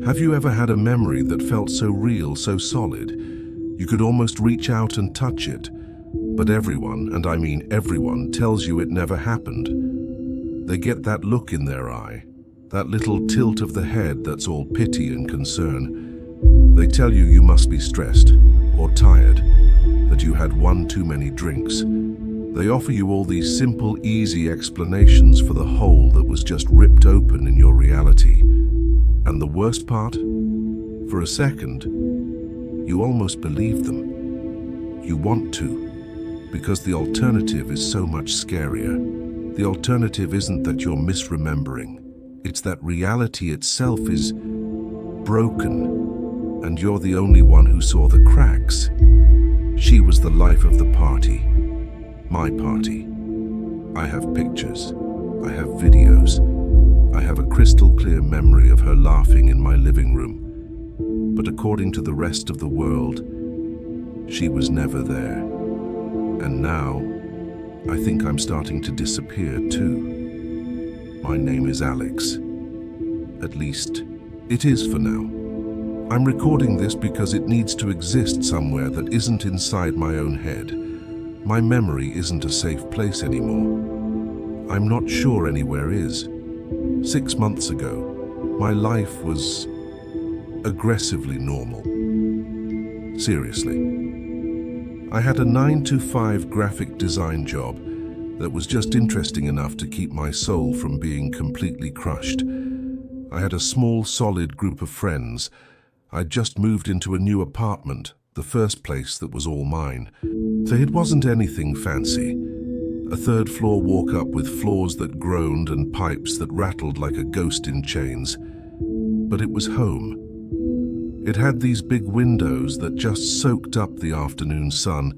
Have you ever had a memory that felt so real, so solid, you could almost reach out and touch it, but everyone, and I mean everyone, tells you it never happened? They get that look in their eye, that little tilt of the head that's all pity and concern. They tell you you must be stressed or tired, that you had one too many drinks. They offer you all these simple, easy explanations for the hole that was just ripped open in your reality. And the worst part? For a second, you almost believe them. You want to, because the alternative is so much scarier. The alternative isn't that you're misremembering. It's that reality itself is broken, and you're the only one who saw the cracks. She was the life of the party. My party. I have pictures. I have videos. I have a crystal clear memory of her laughing in my living room. But according to the rest of the world, she was never there. And now, I think I'm starting to disappear too. My name is Alex. At least, it is for now. I'm recording this because it needs to exist somewhere that isn't inside my own head. My memory isn't a safe place anymore. I'm not sure anywhere is. 6 months ago, my life was aggressively normal. Seriously. I had a 9-to-5 graphic design job that was just interesting enough to keep my soul from being completely crushed. I had a small, solid group of friends. I'd just moved into a new apartment, the first place that was all mine. So it wasn't anything fancy. A third-floor walk-up with floors that groaned and pipes that rattled like a ghost in chains. But it was home. It had these big windows that just soaked up the afternoon sun,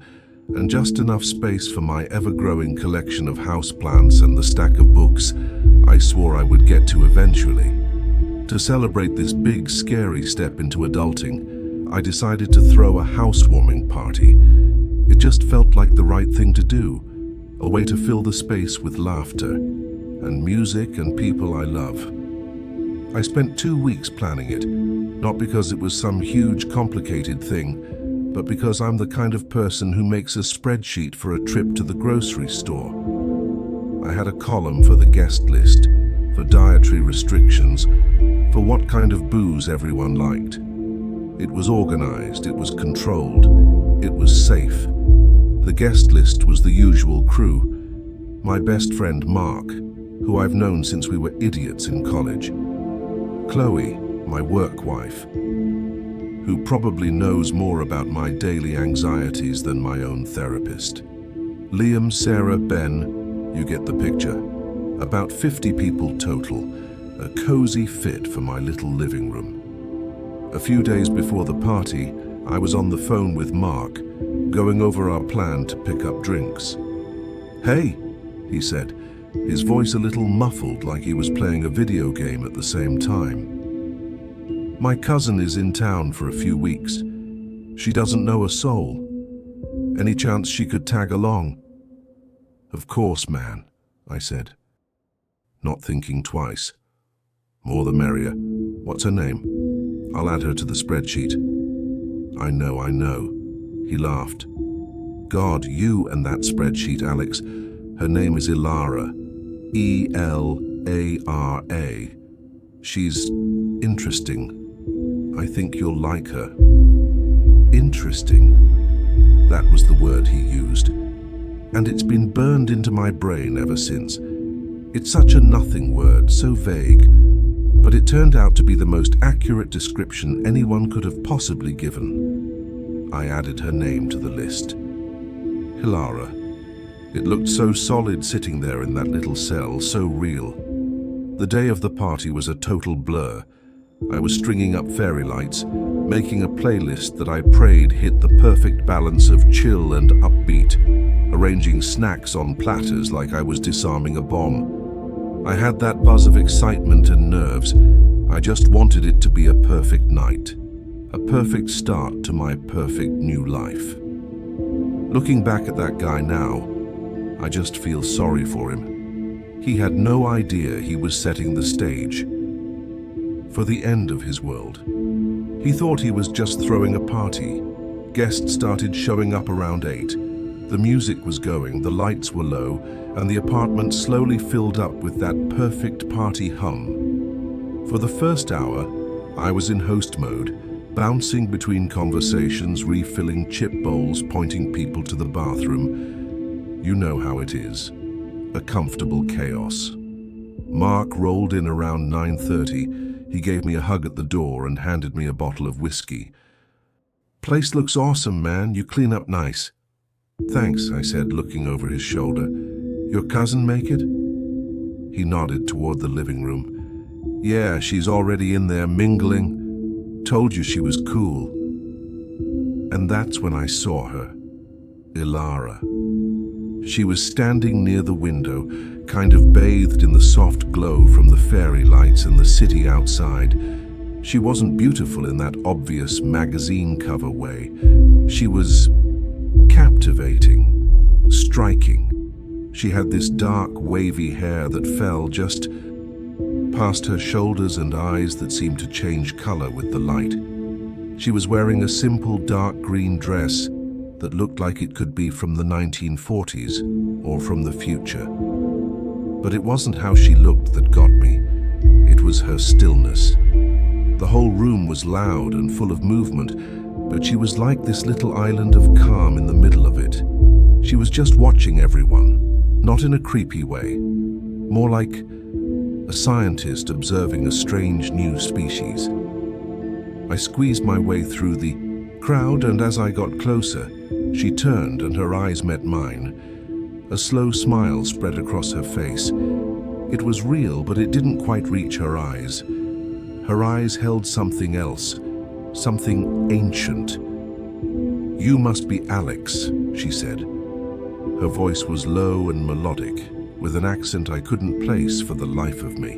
and just enough space for my ever-growing collection of houseplants and the stack of books I swore I would get to eventually. To celebrate this big, scary step into adulting, I decided to throw a housewarming party. It just felt like the right thing to do, a way to fill the space with laughter and music and people I love. I spent 2 weeks planning it, not because it was some huge, complicated thing, but because I'm the kind of person who makes a spreadsheet for a trip to the grocery store. I had a column for the guest list, for dietary restrictions, for what kind of booze everyone liked. It was organized, it was controlled, it was safe. The guest list was the usual crew. My best friend Mark, who I've known since we were idiots in college. Chloe, my work wife, who probably knows more about my daily anxieties than my own therapist. Liam, Sarah, Ben, you get the picture. About 50 people total, a cozy fit for my little living room. A few days before the party, I was on the phone with Mark, going over our plan to pick up drinks. "Hey," he said, his voice a little muffled like he was playing a video game at the same time. "My cousin is in town for a few weeks. She doesn't know a soul. Any chance she could tag along?" "Of course, man," I said, not thinking twice. "More the merrier. What's her name? I'll add her to the spreadsheet." I know. He laughed. "God, you and that spreadsheet, Alex. Her name is Elara. E-L-A-R-A. She's interesting. I think you'll like her." Interesting. That was the word he used. And it's been burned into my brain ever since. It's such a nothing word, so vague. But it turned out to be the most accurate description anyone could have possibly given. I added her name to the list. Hilara. It looked so solid sitting there in that little cell, so real. The day of the party was a total blur. I was stringing up fairy lights, making a playlist that I prayed hit the perfect balance of chill and upbeat, arranging snacks on platters like I was disarming a bomb. I had that buzz of excitement and nerves. I just wanted it to be a perfect night, a perfect start to my perfect new life. Looking back at that guy now, I just feel sorry for him. He had no idea he was setting the stage. for the end of his world. He thought he was just throwing a party. Guests started showing up around 8. The music was going, the lights were low, and the apartment slowly filled up with that perfect party hum. For the first hour, I was in host mode, bouncing between conversations, refilling chip bowls, pointing people to the bathroom. You know how it is. A comfortable chaos. Mark rolled in around 9:30. He gave me a hug at the door and handed me a bottle of whiskey. "Place looks awesome, man. You clean up nice." "Thanks," I said, looking over his shoulder. "Your cousin make it?" He nodded toward the living room. "Yeah, she's already in there mingling. Told you she was cool." And that's when I saw her. Ilara. She was standing near the window, kind of bathed in the soft glow from the fairy lights and the city outside. She wasn't beautiful in that obvious magazine cover way. She was captivating, striking. She had this dark, wavy hair that fell just past her shoulders and eyes that seemed to change color with the light. She was wearing a simple dark green dress that looked like it could be from the 1940s or from the future. But it wasn't how she looked that got me. It was her stillness. The whole room was loud and full of movement, but she was like this little island of calm in the middle of it. She was just watching everyone, not in a creepy way, more like a scientist observing a strange new species. I squeezed my way through the crowd, and as I got closer, she turned and her eyes met mine. A slow smile spread across her face. It was real, but it didn't quite reach her eyes. Her eyes held something else, something ancient. "You must be Alex," she said. Her voice was low and melodic, with an accent I couldn't place for the life of me.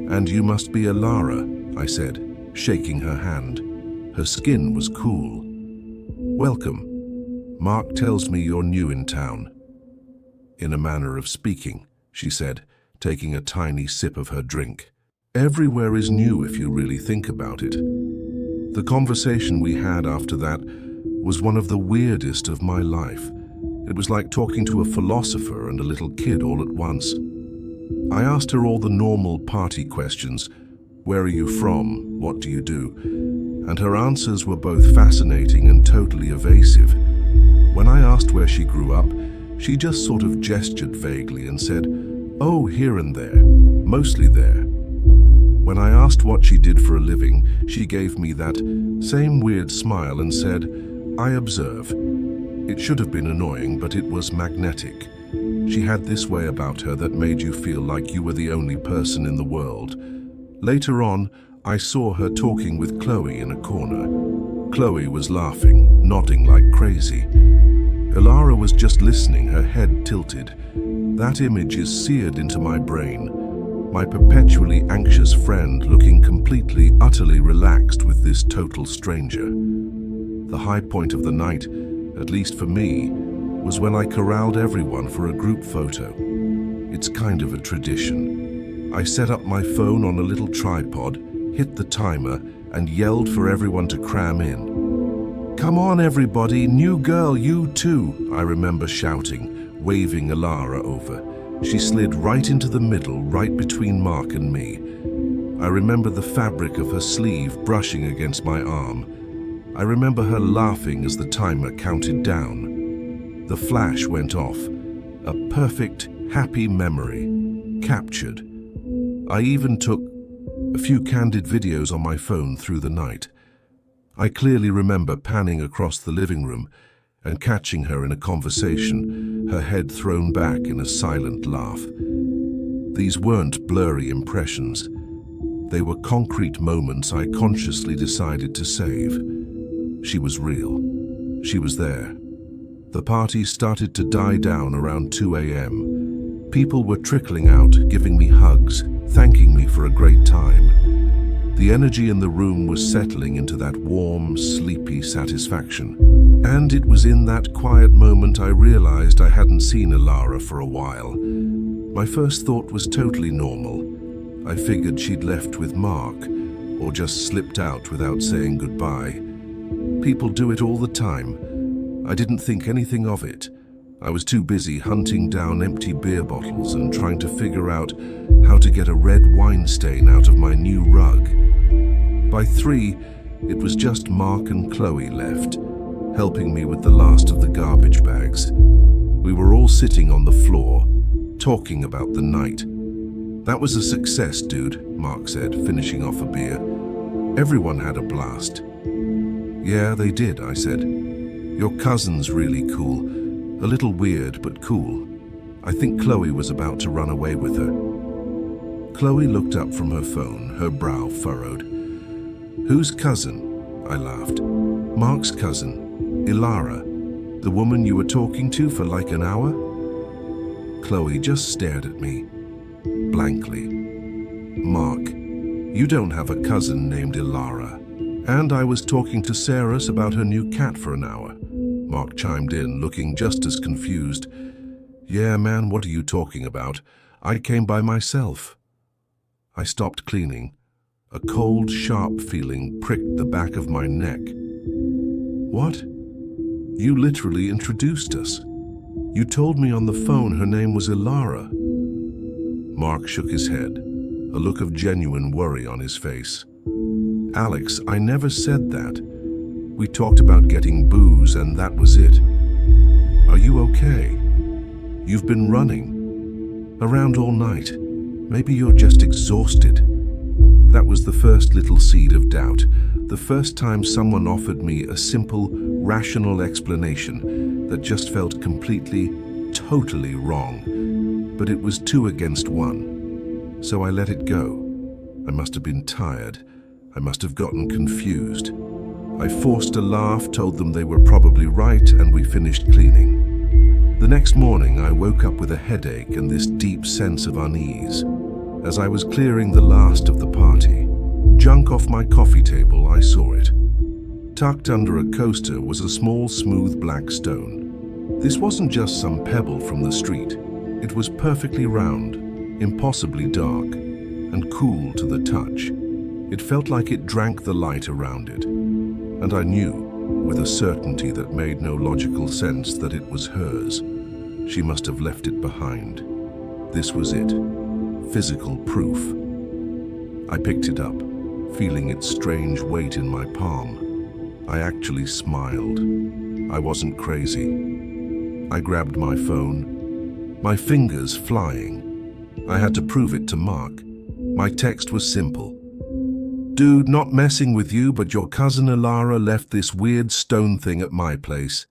"And you must be Ilara," I said, shaking her hand. Her skin was cool. "Welcome. Mark tells me you're new in town." "In a manner of speaking," she said, taking a tiny sip of her drink. "Everywhere is new if you really think about it." The conversation we had after that was one of the weirdest of my life. It was like talking to a philosopher and a little kid all at once. I asked her all the normal party questions. Where are you from? What do you do? And her answers were both fascinating and totally evasive. When I asked where she grew up, she just sort of gestured vaguely and said, "Oh, here and there, mostly there." When I asked what she did for a living, she gave me that same weird smile and said, "I observe." It should have been annoying, but it was magnetic. She had this way about her that made you feel like you were the only person in the world. Later on, I saw her talking with Chloe in a corner. Chloe was laughing, nodding like crazy. Ilara was just listening, her head tilted. That image is seared into my brain. My perpetually anxious friend looking completely, utterly relaxed with this total stranger. The high point of the night, at least for me, was when I corralled everyone for a group photo. It's kind of a tradition. I set up my phone on a little tripod, hit the timer, and yelled for everyone to cram in. "Come on, everybody, new girl, you too," I remember shouting, waving Ilara over. She slid right into the middle, right between Mark and me. I remember the fabric of her sleeve brushing against my arm. I remember her laughing as the timer counted down. The flash went off. A perfect, happy memory. Captured. I even took a few candid videos on my phone through the night. I clearly remember panning across the living room and catching her in a conversation, her head thrown back in a silent laugh. These weren't blurry impressions. They were concrete moments I consciously decided to save. She was real. She was there. The party started to die down around 2 a.m. People were trickling out, giving me hugs, thanking me for a great time. The energy in the room was settling into that warm, sleepy satisfaction. And it was in that quiet moment I realized I hadn't seen Ilara for a while. My first thought was totally normal. I figured she'd left with Mark, or just slipped out without saying goodbye. People do it all the time. I didn't think anything of it. I was too busy hunting down empty beer bottles and trying to figure out how to get a red wine stain out of my new rug. By 3, it was just Mark and Chloe left, helping me with the last of the garbage bags. We were all sitting on the floor, talking about the night. "That was a success, dude," Mark said, finishing off a beer. "Everyone had a blast." "Yeah, they did," I said. "Your cousin's really cool. A little weird, but cool. I think Chloe was about to run away with her." Chloe looked up from her phone, her brow furrowed. "Whose cousin?" I laughed. "Mark's cousin, Ilara, the woman you were talking to for like an hour?" Chloe just stared at me, blankly. "Mark, you don't have a cousin named Ilara. And I was talking to Sarah about her new cat for an hour." Mark chimed in, looking just as confused. "Yeah, man, what are you talking about? I came by myself." I stopped cleaning. A cold, sharp feeling pricked the back of my neck. "What? You literally introduced us. You told me on the phone her name was Ilara." Mark shook his head, a look of genuine worry on his face. "Alex, I never said that. We talked about getting booze and that was it. Are you okay? You've been running around all night. Maybe you're just exhausted." That was the first little seed of doubt, the first time someone offered me a simple, rational explanation that just felt completely, totally wrong. But it was 2 against 1. So I let it go. I must have been tired. I must have gotten confused. I forced a laugh, told them they were probably right, and we finished cleaning. The next morning, I woke up with a headache and this deep sense of unease. As I was clearing the last of the party, junk off my coffee table, I saw it. Tucked under a coaster was a small, smooth black stone. This wasn't just some pebble from the street. It was perfectly round, impossibly dark, and cool to the touch. It felt like it drank the light around it. And I knew, with a certainty that made no logical sense, that it was hers. She must have left it behind. This was it. Physical proof. I picked it up, feeling its strange weight in my palm. I actually smiled. I wasn't crazy. I grabbed my phone, my fingers flying. I had to prove it to Mark. My text was simple. "Dude, not messing with you, but your cousin Ilara left this weird stone thing at my place.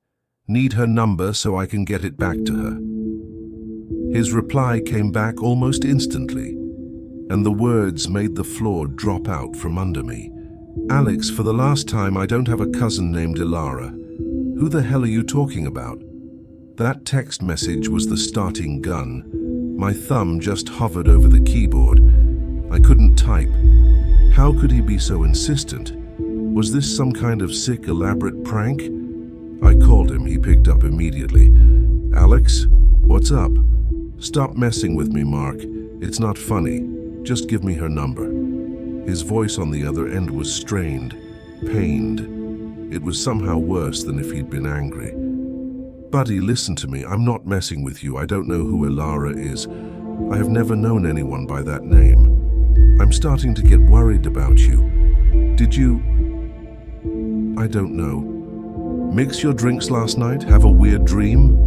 Need her number so I can get it back to her." His reply came back almost instantly, and the words made the floor drop out from under me. "Alex, for the last time, I don't have a cousin named Ilara. Who the hell are you talking about?" That text message was the starting gun. My thumb just hovered over the keyboard. I couldn't type. How could he be so insistent? Was this some kind of sick, elaborate prank? I called him. He picked up immediately. "Alex, what's up?" "Stop messing with me, Mark. It's not funny. Just give me her number." His voice on the other end was strained, pained. It was somehow worse than if he'd been angry. "Buddy, listen to me. I'm not messing with you. I don't know who Ilara is. I have never known anyone by that name. I'm starting to get worried about you. Did you... I don't know. Mix your drinks last night? Have a weird dream?"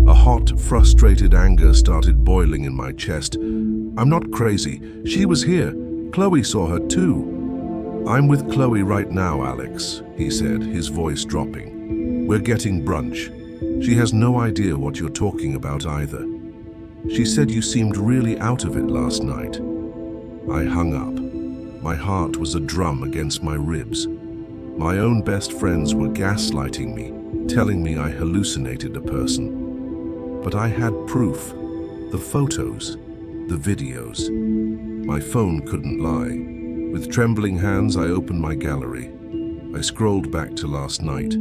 A hot, frustrated anger started boiling in my chest. "I'm not crazy. She was here. Chloe saw her too." "I'm with Chloe right now, Alex," he said, his voice dropping. "We're getting brunch. She has no idea what you're talking about either. She said you seemed really out of it last night." I hung up. My heart was a drum against my ribs. My own best friends were gaslighting me, telling me I hallucinated a person. But I had proof. The photos, the videos. My phone couldn't lie. With trembling hands, I opened my gallery. I scrolled back to last night.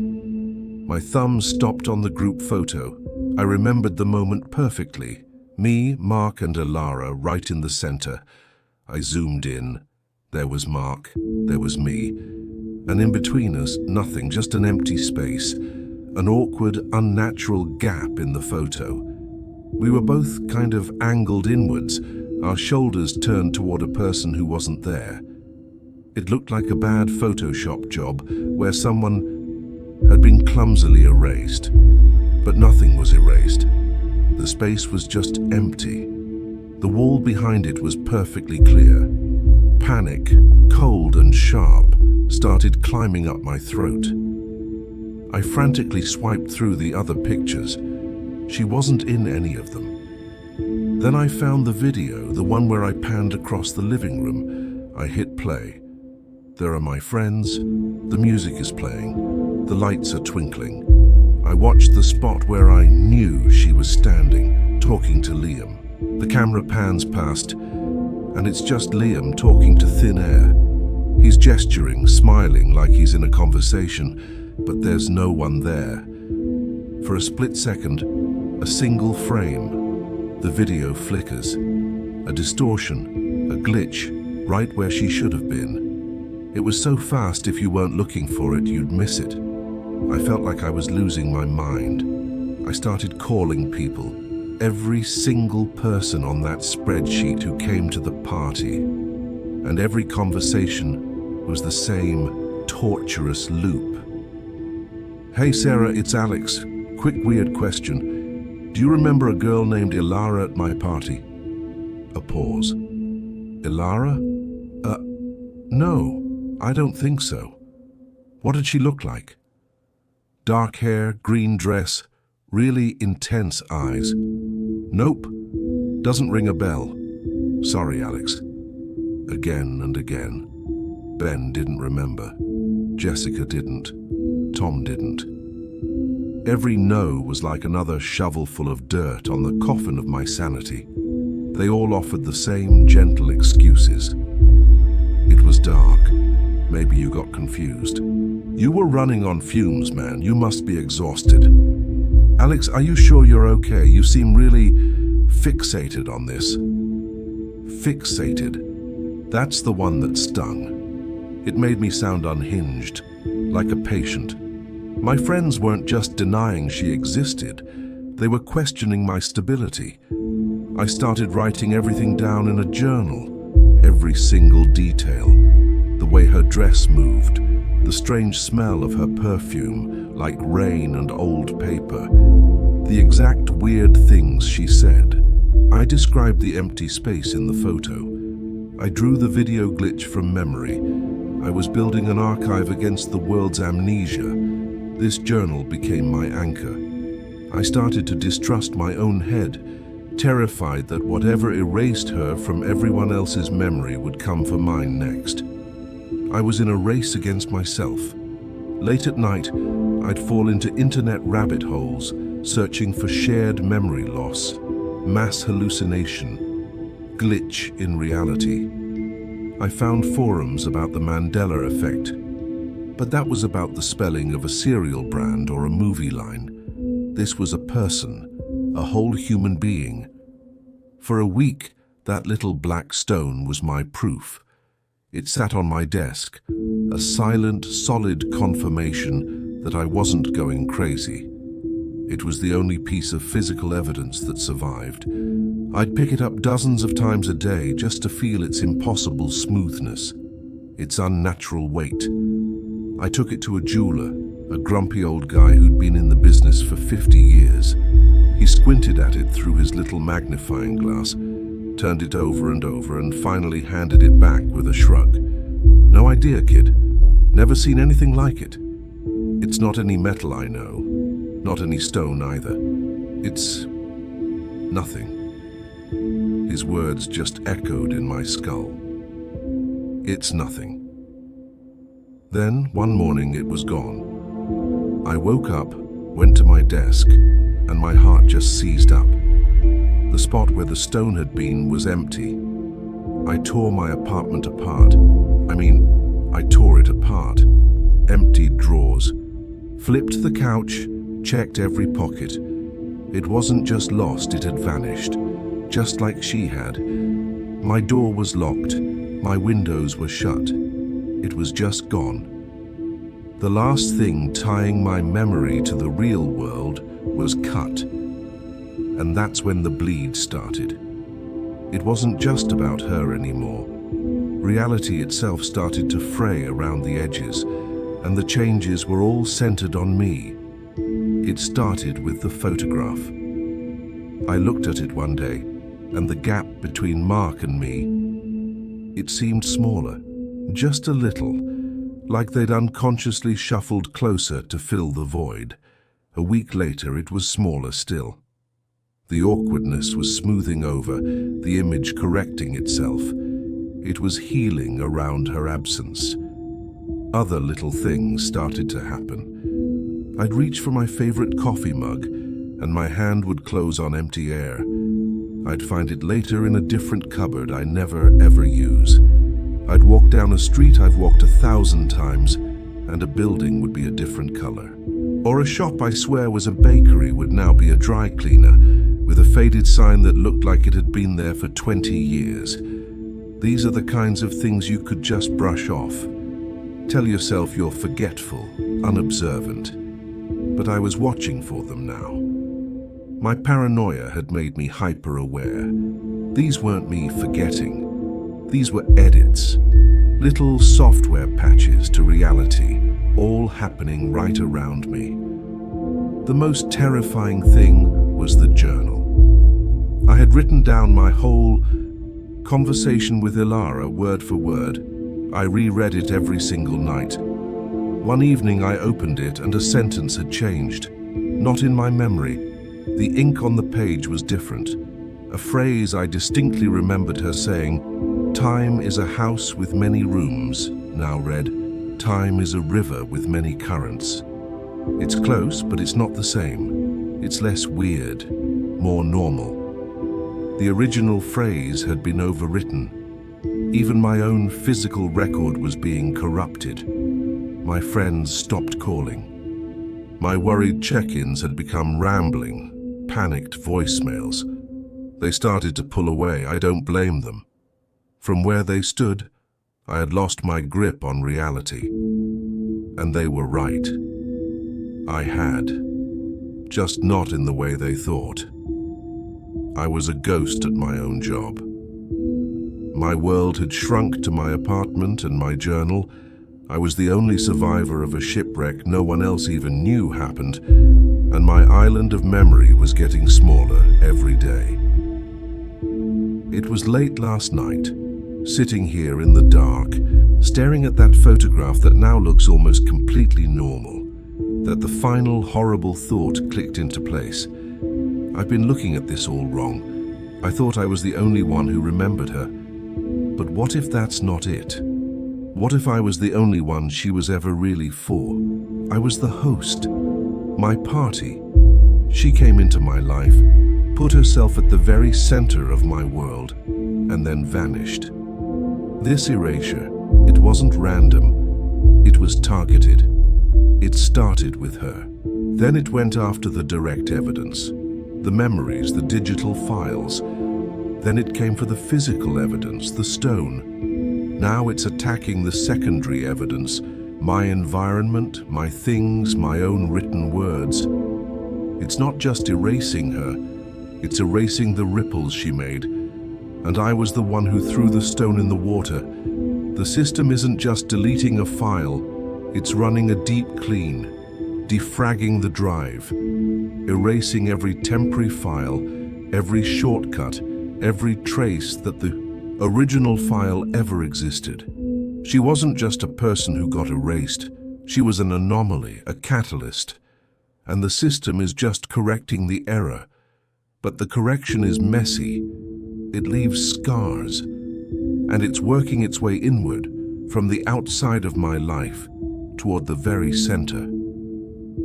My thumb stopped on the group photo. I remembered the moment perfectly. Me, Mark, and Ilara right in the center. I zoomed in. There was Mark, there was me, and in between us, nothing, just an empty space, an awkward, unnatural gap in the photo. We were both kind of angled inwards, our shoulders turned toward a person who wasn't there. It looked like a bad Photoshop job where someone had been clumsily erased. But nothing was erased. The space was just empty. The wall behind it was perfectly clear. Panic, cold and sharp, started climbing up my throat. I frantically swiped through the other pictures. She wasn't in any of them. Then I found the video, the one where I panned across the living room. I hit play. There are my friends. The music is playing. The lights are twinkling. I watched the spot where I knew she was standing, talking to Liam. The camera pans past, and it's just Liam talking to thin air. He's gesturing, smiling like he's in a conversation, but there's no one there. For a split second, a single frame. The video flickers. A distortion, a glitch, right where she should have been. It was so fast if you weren't looking for it, you'd miss it. I felt like I was losing my mind. I started calling people, every single person on that spreadsheet who came to the party. And every conversation was the same torturous loop. Hey Sarah, it's Alex. Quick weird question. Do you remember a girl named Ilara at my party? A pause. Ilara? No, I don't think so. What did she look like? Dark hair, green dress, really intense eyes. Nope, doesn't ring a bell. Sorry, Alex. Again and again. Ben didn't remember. Jessica didn't. Tom didn't. Every no was like another shovelful of dirt on the coffin of my sanity. They all offered the same gentle excuses. It was dark. Maybe you got confused. You were running on fumes, man. You must be exhausted. Alex, are you sure you're okay? You seem really fixated on this. Fixated. That's the one that stung. It made me sound unhinged, like a patient. My friends weren't just denying she existed. They were questioning my stability. I started writing everything down in a journal, every single detail. The way her dress moved, the strange smell of her perfume, like rain and old paper, the exact weird things she said. I described the empty space in the photo. I drew the video glitch from memory. I was building an archive against the world's amnesia. This journal became my anchor. I started to distrust my own head, terrified that whatever erased her from everyone else's memory would come for mine next. I was in a race against myself. Late at night, I'd fall into internet rabbit holes, searching for shared memory loss, mass hallucination, glitch in reality. I found forums about the Mandela effect, but that was about the spelling of a cereal brand or a movie line. This was a person, a whole human being. For a week, that little black stone was my proof. It sat on my desk, a silent, solid confirmation that I wasn't going crazy. It was the only piece of physical evidence that survived. I'd pick it up dozens of times a day just to feel its impossible smoothness, its unnatural weight. I took it to a jeweler, a grumpy old guy who'd been in the business for 50 years. He squinted at it through his little magnifying glass, turned it over and finally handed it back with a shrug. No idea, kid. Never seen anything like it. It's not any metal I know, not any stone either. It's nothing. His words just echoed in my skull. It's nothing. Then, one morning, it was gone. I woke up, went to my desk, and my heart just seized up. The spot where the stone had been was empty. I tore my apartment apart. I tore it apart. Emptied drawers. Flipped the couch, checked every pocket. It wasn't just lost, it had vanished. Just like she had. My door was locked. My windows were shut. It was just gone. The last thing tying my memory to the real world was cut. And that's when the bleed started. It wasn't just about her anymore. Reality itself started to fray around the edges, and the changes were all centered on me. It started with the photograph. I looked at it one day, and the gap between Mark and me, it seemed smaller, just a little, like they'd unconsciously shuffled closer to fill the void. A week later, it was smaller still. The awkwardness was smoothing over, the image correcting itself. It was healing around her absence. Other little things started to happen. I'd reach for my favorite coffee mug, and my hand would close on empty air. I'd find it later in a different cupboard I never ever use. I'd walk down a street I've walked 1,000 times, and a building would be a different color. Or a shop I swear was a bakery would now be a dry cleaner, with a faded sign that looked like it had been there for 20 years. These are the kinds of things you could just brush off. Tell yourself you're forgetful, unobservant. But I was watching for them now. My paranoia had made me hyper-aware. These weren't me forgetting. These were edits, little software patches to reality, all happening right around me. The most terrifying thing was the journal. I had written down my whole conversation with Ilara word for word. I reread it every single night. One evening I opened it and a sentence had changed. Not in my memory. The ink on the page was different. A phrase I distinctly remembered her saying, "Time is a house with many rooms," now read, "Time is a river with many currents." It's close, but it's not the same. It's less weird, more normal. The original phrase had been overwritten. Even my own physical record was being corrupted. My friends stopped calling. My worried check-ins had become rambling, panicked voicemails. They started to pull away. I don't blame them. From where they stood, I had lost my grip on reality. And they were right. I had. Just not in the way they thought. I was a ghost at my own job. My world had shrunk to my apartment and my journal. I was the only survivor of a shipwreck no one else even knew happened, and my island of memory was getting smaller every day. It was late last night, sitting here in the dark, staring at that photograph that now looks almost completely normal, that the final horrible thought clicked into place. I've been looking at this all wrong. I thought I was the only one who remembered her. But what if that's not it? What if I was the only one she was ever really for? I was the host, my party. She came into my life, put herself at the very center of my world, and then vanished. This erasure, it wasn't random, it was targeted. It started with her. Then it went after the direct evidence, the memories, the digital files. Then it came for the physical evidence, the stone. Now it's attacking the secondary evidence, my environment, my things, my own written words. It's not just erasing her, it's erasing the ripples she made. And I was the one who threw the stone in the water. The system isn't just deleting a file, it's running a deep clean, defragging the drive, erasing every temporary file, every shortcut, every trace that the original file ever existed. She wasn't just a person who got erased. She was an anomaly, a catalyst. And the system is just correcting the error. But the correction is messy. It leaves scars. And it's working its way inward, from the outside of my life, toward the very center,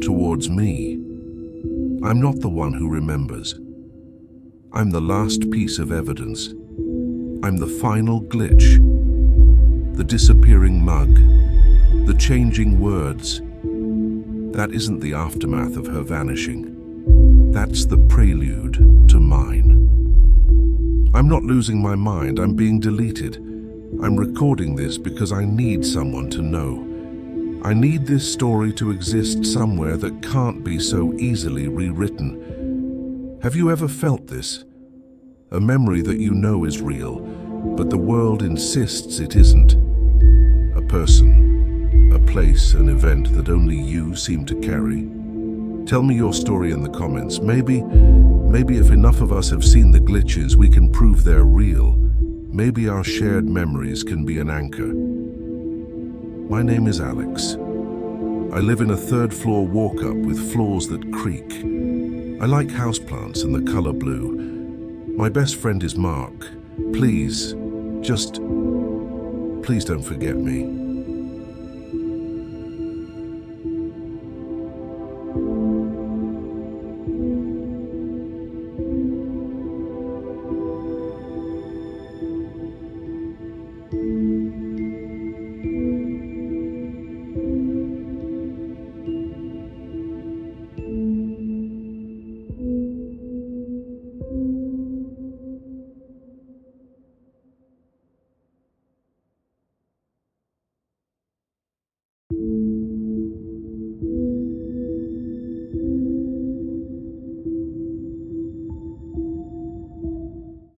towards me. I'm not the one who remembers. I'm the last piece of evidence. I'm the final glitch, the disappearing mug, the changing words. That isn't the aftermath of her vanishing. That's the prelude to mine. I'm not losing my mind, I'm being deleted. I'm recording this because I need someone to know. I need this story to exist somewhere that can't be so easily rewritten. Have you ever felt this? A memory that you know is real, but the world insists it isn't. A person, a place, an event that only you seem to carry. Tell me your story in the comments. Maybe if enough of us have seen the glitches, we can prove they're real. Maybe our shared memories can be an anchor. My name is Alex. I live in a third-floor walk-up with floors that creak. I like houseplants and the color blue. My best friend is Mark. Please don't forget me.